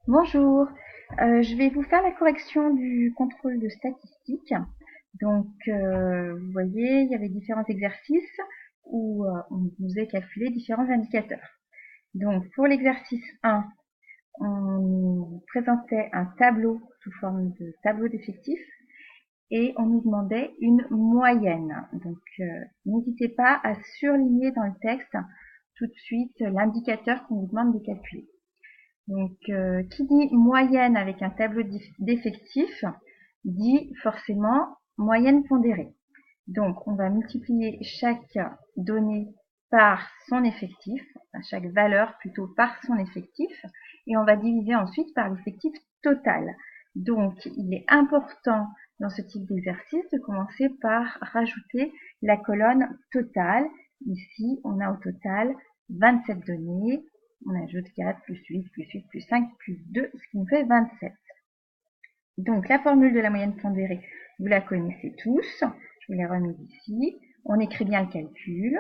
Bonjour, je vais vous faire la correction du contrôle de statistiques. Donc, vous voyez, il y avait différents exercices où on vous a calculé différents indicateurs. Donc, pour l'exercice 1, on nous présentait un tableau sous forme de tableau d'effectifs et on nous demandait une moyenne. Donc, n'hésitez pas à surligner dans le texte tout de suite l'indicateur qu'on vous demande de calculer. Donc, qui dit moyenne avec un tableau d'effectifs dit forcément moyenne pondérée. Donc, on va multiplier chaque donnée par son effectif, enfin chaque valeur plutôt par son effectif, et on va diviser ensuite par l'effectif total. Donc, il est important dans ce type d'exercice de commencer par rajouter la colonne totale. Ici, on a au total 27 données. On ajoute 4 plus 8 plus 8 plus 5 plus 2, ce qui nous fait 27. Donc, la formule de la moyenne pondérée, vous la connaissez tous. Je vous l'ai remise ici. On écrit bien le calcul.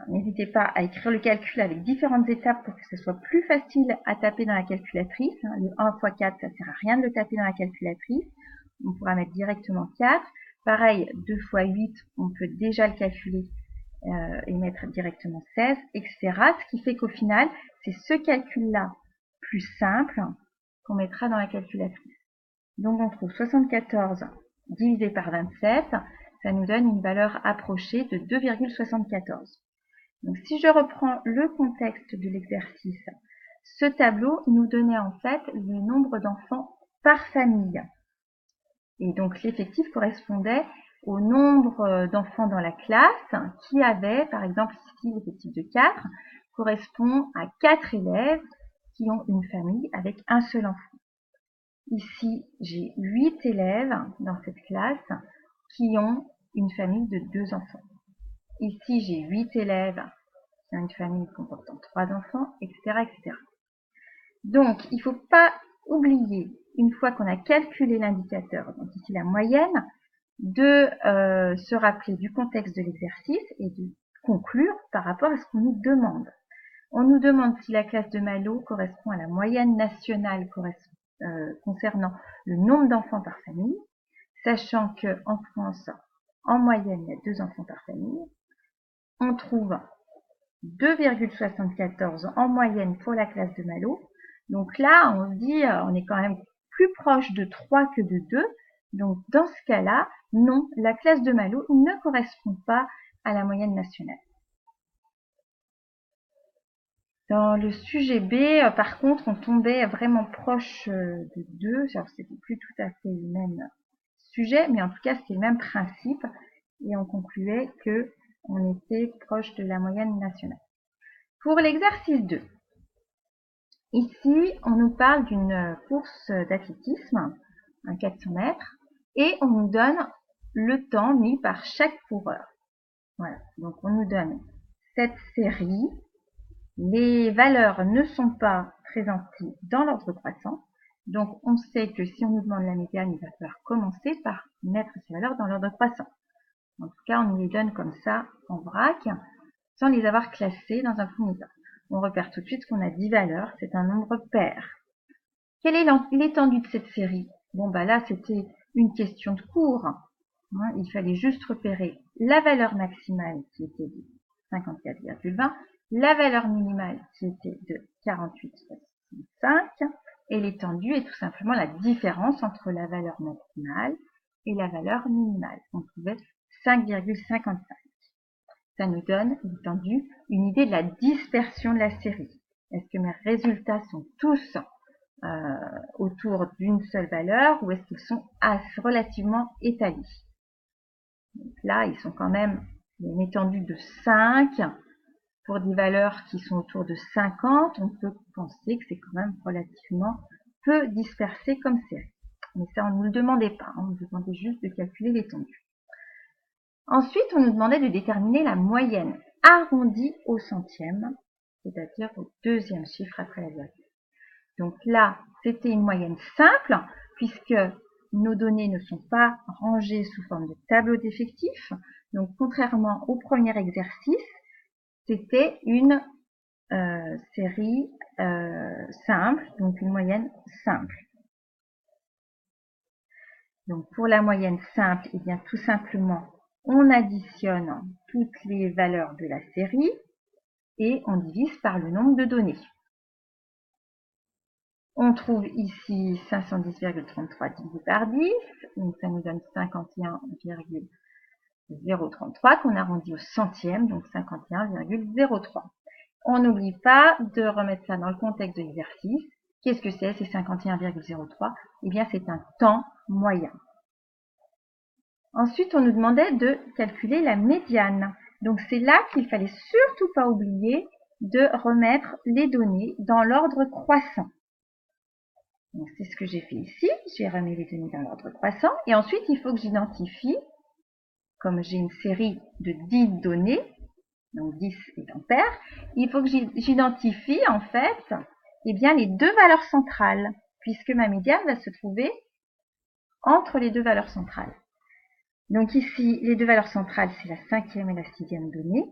N'hésitez pas à écrire le calcul avec différentes étapes pour que ce soit plus facile à taper dans la calculatrice. Le 1 x 4, ça ne sert à rien de le taper dans la calculatrice. On pourra mettre directement 4. Pareil, 2 x 8, on peut déjà le calculer et mettre directement 16, etc. Ce qui fait qu'au final, c'est ce calcul-là plus simple qu'on mettra dans la calculatrice. Donc on trouve 74 divisé par 27, ça nous donne une valeur approchée de 2,74. Donc si je reprends le contexte de l'exercice, ce tableau nous donnait en fait le nombre d'enfants par famille. Et donc l'effectif correspondait au nombre d'enfants dans la classe qui avait, par exemple ici l'effectif de 4, correspond à 4 élèves qui ont une famille avec un seul enfant. Ici, j'ai 8 élèves dans cette classe qui ont une famille de 2 enfants. Ici, j'ai 8 élèves qui ont une famille comportant 3 enfants, etc., etc. Donc, il ne faut pas oublier, une fois qu'on a calculé l'indicateur, donc ici la moyenne, de se rappeler du contexte de l'exercice et de conclure par rapport à ce qu'on nous demande. On nous demande si la classe de Malo correspond à la moyenne nationale concernant le nombre d'enfants par famille, sachant qu'en France, en moyenne, il y a 2 enfants par famille. On trouve 2,74 en moyenne pour la classe de Malo. Donc là, on se dit, on est quand même plus proche de 3 que de 2. Donc dans ce cas-là, non, la classe de Malo ne correspond pas à la moyenne nationale. Dans le sujet B, par contre, on tombait vraiment proche de 2. Alors, c'était plus tout à fait le même sujet, mais en tout cas, c'était le même principe. Et on concluait que on était proche de la moyenne nationale. Pour l'exercice 2, ici, on nous parle d'une course d'athlétisme, un 400 mètres, et on nous donne le temps mis par chaque coureur. Voilà, donc on nous donne cette série. Les valeurs ne sont pas présentées dans l'ordre croissant, donc on sait que si on nous demande la médiane, il va falloir commencer par mettre ces valeurs dans l'ordre croissant. En tout cas, on nous les donne comme ça, en vrac, sans les avoir classées dans un premier temps. On repère tout de suite qu'on a 10 valeurs, c'est un nombre pair. Quelle est l'étendue de cette série? Bon, bah là, c'était une question de cours. Il fallait juste repérer la valeur maximale qui était de 54,20, la valeur minimale qui était de 48,65 et l'étendue est tout simplement la différence entre la valeur maximale et la valeur minimale. On trouvait 5,55. Ça nous donne, l'étendue, une idée de la dispersion de la série. Est-ce que mes résultats sont tous autour d'une seule valeur ou est-ce qu'ils sont relativement étalés? Donc là, ils sont quand même une étendue de 5. Pour des valeurs qui sont autour de 50, on peut penser que c'est quand même relativement peu dispersé comme série. Mais ça, on ne nous le demandait pas, on nous demandait juste de calculer l'étendue. Ensuite, on nous demandait de déterminer la moyenne arrondie au centième, c'est-à-dire au deuxième chiffre après la virgule. Donc là, c'était une moyenne simple, puisque nos données ne sont pas rangées sous forme de tableau d'effectifs. Donc, contrairement au premier exercice, c'était une série simple, donc une moyenne simple. Donc pour la moyenne simple, eh bien tout simplement, on additionne toutes les valeurs de la série et on divise par le nombre de données. On trouve ici 510,33 divisé par 10, donc ça nous donne 51,033 qu'on arrondit au centième, donc 51,03. On n'oublie pas de remettre ça dans le contexte de l'exercice. Qu'est-ce que c'est 51,03? Eh bien, c'est un temps moyen. Ensuite, on nous demandait de calculer la médiane. Donc, c'est là qu'il fallait surtout pas oublier de remettre les données dans l'ordre croissant. Donc, c'est ce que j'ai fait ici. J'ai remis les données dans l'ordre croissant. Et ensuite, il faut que j'identifie, comme j'ai une série de 10 données, donc 10 étant pair, il faut que j'identifie en fait eh bien, les deux valeurs centrales, puisque ma médiane va se trouver entre les deux valeurs centrales. Donc ici, les deux valeurs centrales, c'est la 5e et la 6e donnée.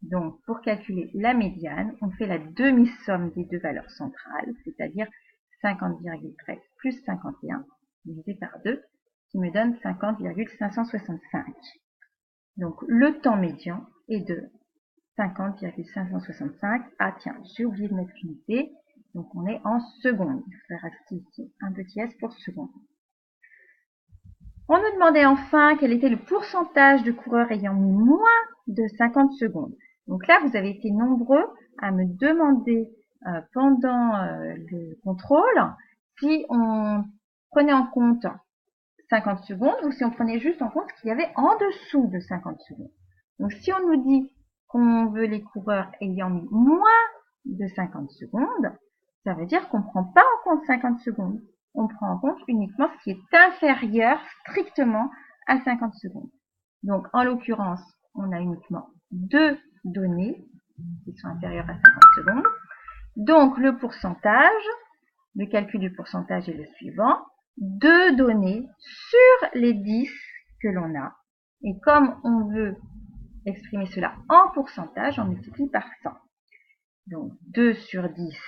Donc pour calculer la médiane, on fait la demi-somme des deux valeurs centrales, c'est-à-dire 50,13 plus 51 divisé par 2, qui me donne 50,565. Donc le temps médian est de 50,565. Ah tiens, j'ai oublié de mettre l'unité, donc on est en secondes. Je vais rajouter ici un petit S pour seconde. On nous demandait enfin quel était le pourcentage de coureurs ayant mis moins de 50 secondes. Donc là, vous avez été nombreux à me demander pendant le contrôle si on prenait en compte 50 secondes ou si on prenait juste en compte ce qu'il y avait en dessous de 50 secondes. Donc si on nous dit qu'on veut les coureurs ayant mis moins de 50 secondes, ça veut dire qu'on ne prend pas en compte 50 secondes. On prend en compte uniquement ce qui est inférieur strictement à 50 secondes. Donc en l'occurrence, on a uniquement deux données qui sont inférieures à 50 secondes. Donc le pourcentage, le calcul du pourcentage est le suivant. 2 données sur les 10 que l'on a. Et comme on veut exprimer cela en pourcentage, on multiplie par 100. Donc 2 sur 10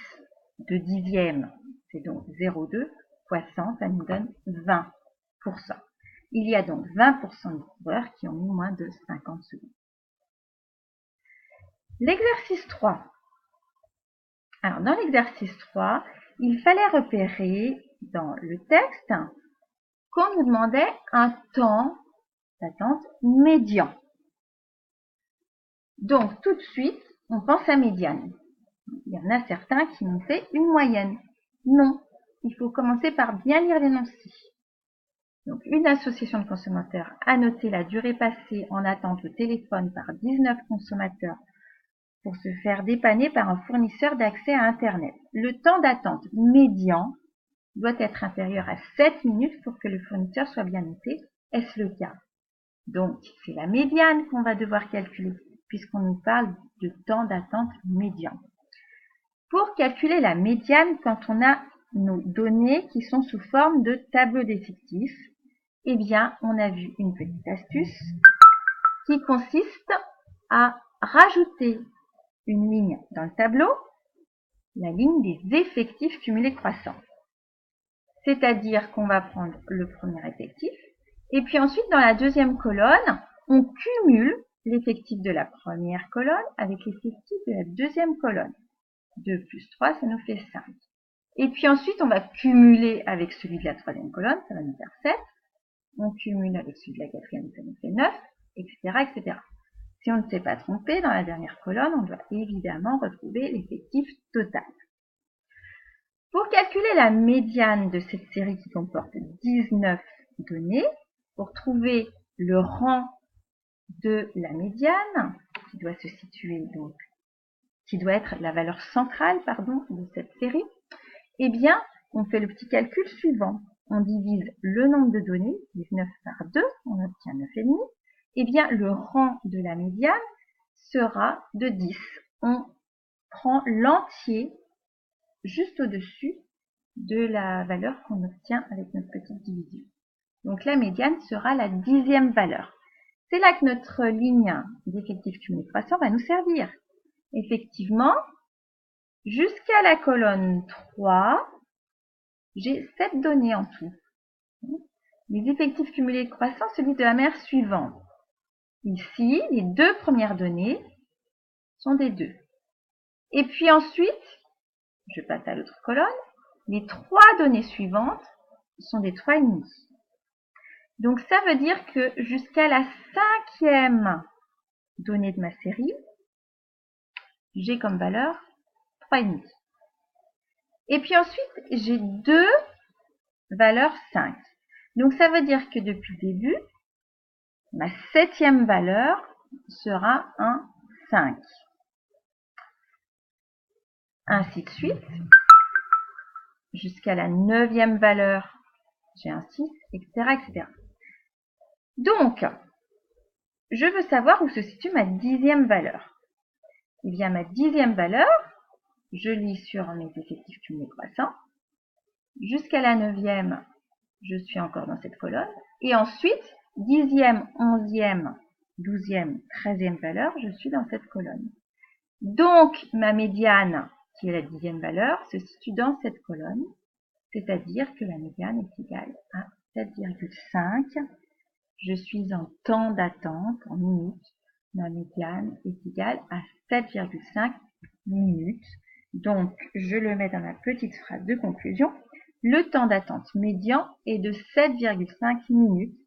de dixième, c'est donc 0,2 fois 100, ça nous donne 20%. Il y a donc 20% de coureurs qui ont mis moins de 50 secondes. L'exercice 3. Alors dans l'exercice 3, il fallait repérer dans le texte qu'on nous demandait un temps d'attente médian. Donc tout de suite, on pense à médiane. Il y en a certains qui m'ont fait une moyenne. Non, il faut commencer par bien lire l'énoncé. Donc une association de consommateurs a noté la durée passée en attente au téléphone par 19 consommateurs pour se faire dépanner par un fournisseur d'accès à Internet. Le temps d'attente médian doit être inférieur à 7 minutes pour que le fournisseur soit bien noté. Est-ce le cas? Donc, c'est la médiane qu'on va devoir calculer, puisqu'on nous parle de temps d'attente médian. Pour calculer la médiane, quand on a nos données qui sont sous forme de tableau d'effectifs, eh bien, on a vu une petite astuce qui consiste à rajouter une ligne dans le tableau, la ligne des effectifs cumulés croissants. C'est-à-dire qu'on va prendre le premier effectif, et puis ensuite, dans la deuxième colonne, on cumule l'effectif de la première colonne avec l'effectif de la deuxième colonne. 2 plus 3, ça nous fait 5. Et puis ensuite, on va cumuler avec celui de la troisième colonne, ça va nous faire 7. On cumule avec celui de la quatrième, ça nous fait 9, etc., etc. Si on ne s'est pas trompé, dans la dernière colonne, on doit évidemment retrouver l'effectif total. Pour calculer la médiane de cette série qui comporte 19 données, pour trouver le rang de la médiane, qui doit se situer donc, qui doit être la valeur centrale, de cette série, eh bien, on fait le petit calcul suivant. On divise le nombre de données, 19 par 2, on obtient 9,5. Eh bien, le rang de la médiane sera de 10. On prend l'entier juste au-dessus de la valeur qu'on obtient avec notre petite division. Donc la médiane sera la 10e valeur. C'est là que notre ligne d'effectifs cumulés croissants va nous servir. Effectivement, jusqu'à la colonne 3, j'ai 7 données en tout. Les effectifs cumulés croissants, celui de la mère suivante. Ici, les 2 premières données sont des 2. Et puis ensuite, je passe à l'autre colonne, les 3 données suivantes sont des 3,5. Donc ça veut dire que jusqu'à la 5e donnée de ma série, j'ai comme valeur 3,5. Et puis ensuite, j'ai 2 valeurs 5. Donc ça veut dire que depuis le début, ma 7e valeur sera un 5. Ainsi de suite. Jusqu'à la 9e valeur, j'ai un 6, etc., etc. Donc, je veux savoir où se situe ma 10e valeur. Eh bien, ma 10e valeur, je lis sur mes effectifs cumulés croissants. Jusqu'à la 9e, je suis encore dans cette colonne. Et ensuite, 10e, 11e, 12e, 13e valeur, je suis dans cette colonne. Donc, ma médiane, qui est la 10e valeur, se situe dans cette colonne. C'est-à-dire que la médiane est égale à 7,5. Je suis en temps d'attente, en minutes. Ma médiane est égale à 7,5 minutes. Donc, je le mets dans ma petite phrase de conclusion. Le temps d'attente médian est de 7,5 minutes,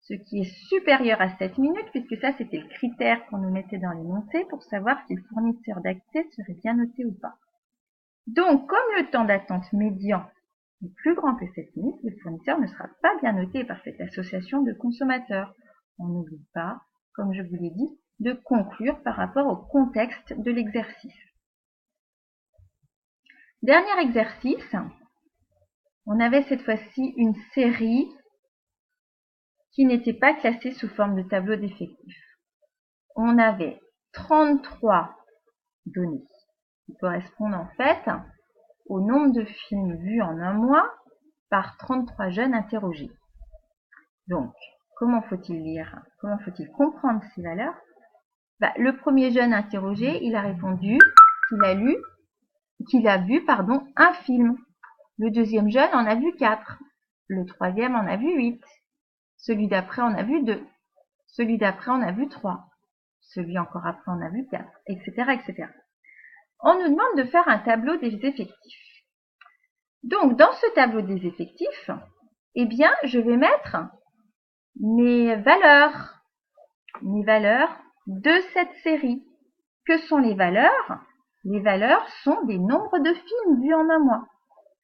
ce qui est supérieur à 7 minutes, puisque ça, c'était le critère qu'on nous mettait dans l'énoncé pour savoir si le fournisseur d'accès serait bien noté ou pas. Donc, comme le temps d'attente médian est plus grand que 7 minutes, le fournisseur ne sera pas bien noté par cette association de consommateurs. On n'oublie pas, comme je vous l'ai dit, de conclure par rapport au contexte de l'exercice. Dernier exercice, on avait cette fois-ci une série qui n'était pas classée sous forme de tableau d'effectifs. On avait 33 données qui correspondent en fait au nombre de films vus en un mois par 33 jeunes interrogés. Donc, comment faut-il lire? Comment faut-il comprendre ces valeurs? Le premier jeune interrogé, il a répondu qu'il a vu un film. Le deuxième jeune en a vu 4. Le troisième en a vu 8. Celui d'après en a vu 2. Celui d'après en a vu 3. Celui encore après en a vu 4, etc., etc. On nous demande de faire un tableau des effectifs. Donc, dans ce tableau des effectifs, eh bien, je vais mettre mes valeurs de cette série. Que sont les valeurs? Les valeurs sont des nombres de films vus en un mois.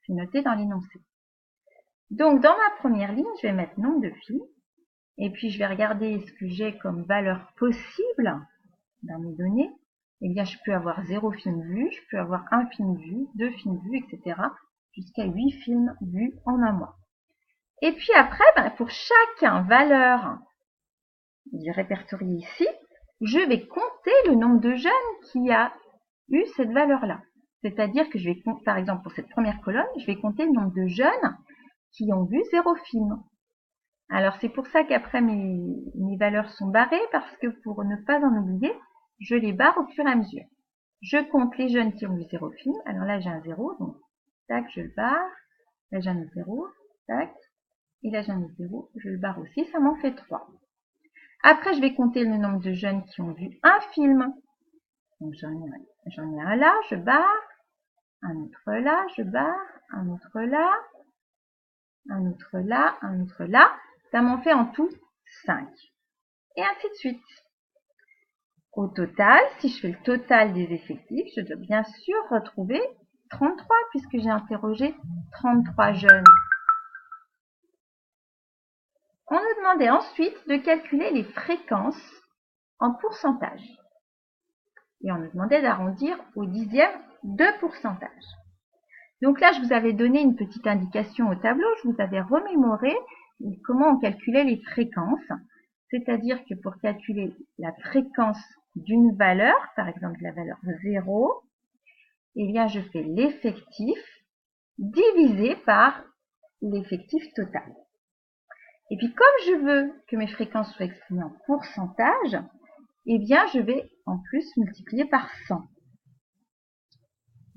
C'est noté dans l'énoncé. Donc, dans ma première ligne, je vais mettre nombre de films. Et puis, je vais regarder ce que j'ai comme valeur possible dans mes données. Eh bien, je peux avoir 0 film vu, je peux avoir 1 film vu, 2 films vus, etc. Jusqu'à 8 films vus en un mois. Et puis après, pour chaque valeur répertoriée ici, je vais compter le nombre de jeunes qui a eu cette valeur-là. C'est-à-dire que je vais, par exemple, pour cette première colonne, je vais compter le nombre de jeunes qui ont vu 0 film. Alors, c'est pour ça qu'après, mes valeurs sont barrées, parce que pour ne pas en oublier, je les barre au fur et à mesure. Je compte les jeunes qui ont vu 0 film. Alors là, j'ai un 0, donc, tac, je le barre. Là, j'ai un 0, tac. Et là, j'ai un 0, je le barre aussi, ça m'en fait 3. Après, je vais compter le nombre de jeunes qui ont vu un film. Donc, j'en ai un là, je barre. Un autre là, je barre. Un autre là. Un autre là, un autre là. Ça m'en fait en tout 5. Et ainsi de suite. Au total, si je fais le total des effectifs, je dois bien sûr retrouver 33 puisque j'ai interrogé 33 jeunes. On nous demandait ensuite de calculer les fréquences en pourcentage. Et on nous demandait d'arrondir au dixième de pourcentage. Donc là, je vous avais donné une petite indication au tableau. Je vous avais remémoré comment on calculait les fréquences. C'est-à-dire que pour calculer la fréquence d'une valeur, par exemple la valeur 0, eh bien je fais l'effectif divisé par l'effectif total. Et puis comme je veux que mes fréquences soient exprimées en pourcentage, eh bien je vais en plus multiplier par 100.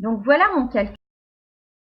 Donc voilà mon calcul.